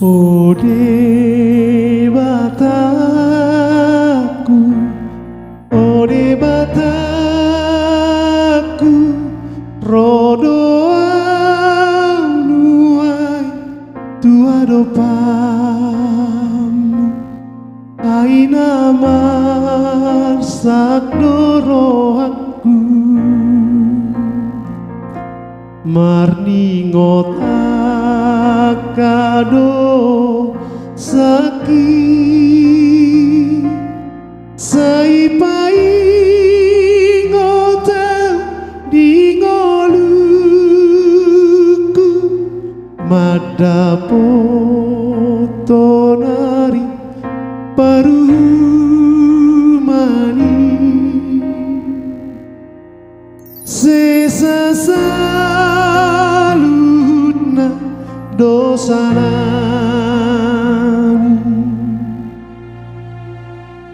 Ode bataku, ode bataku, rodo anuai tua dopamu, aina marsak dorohanku, marningot akado sakit saipai ngotel di ngoluku madapo tonari parumani sesasaluna dosanami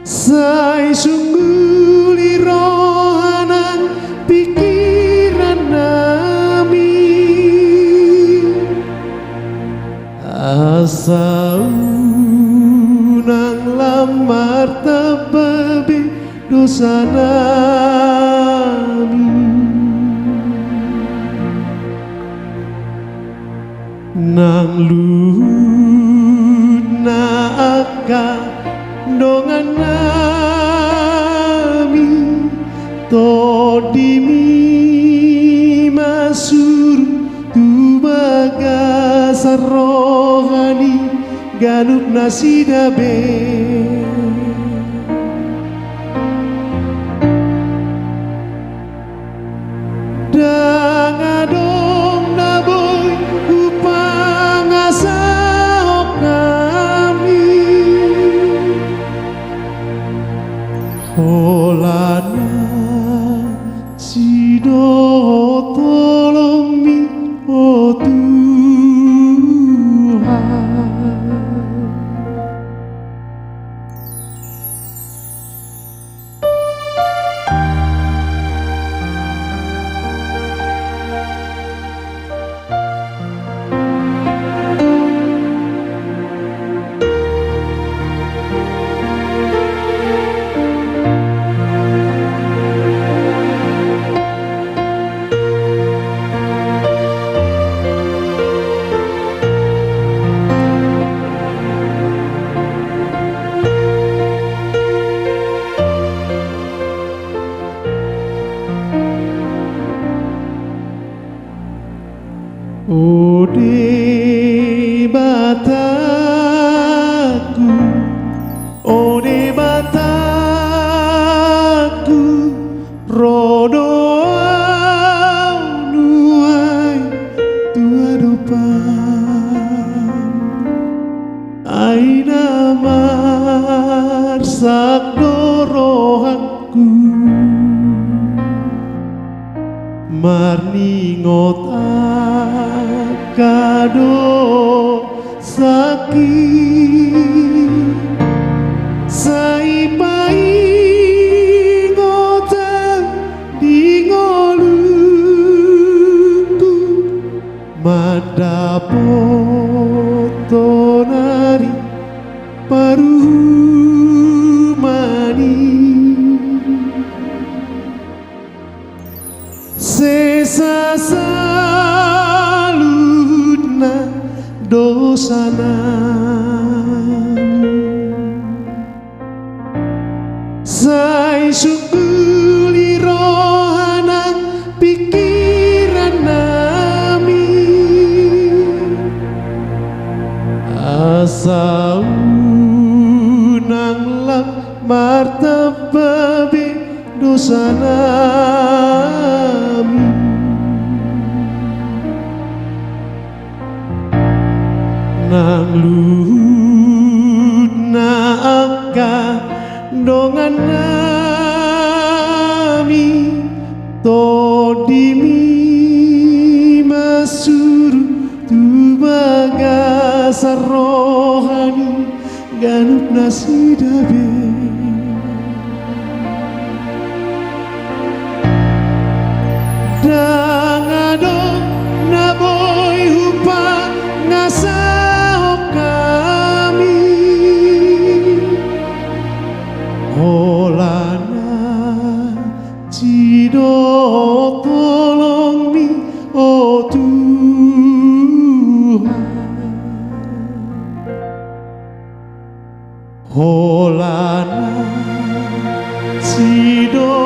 sai sungguli rohanan pikiran nami asa unang lamar tababe dosanami nang luna aka dongan nami todimi masur tubaga sarohani galup nasidabe dangadong naboy upang asahok kami holana sido tolong mi oh Tuhan. Ode bataku, ode bataku, rodo anuai tua dopam, aina marsak dorohanku, marningot kado sakit saipai ngotel di ngoluku madapo tonari parumani sesasaluna dosanami sai sungguli rohanan pikiran nami asa unang lam martababe dosanami nang luna aka dongan nami todimi masur tubaga sarohani galup nasidabe dangadong naboy hupa ngasa oka Holana Sido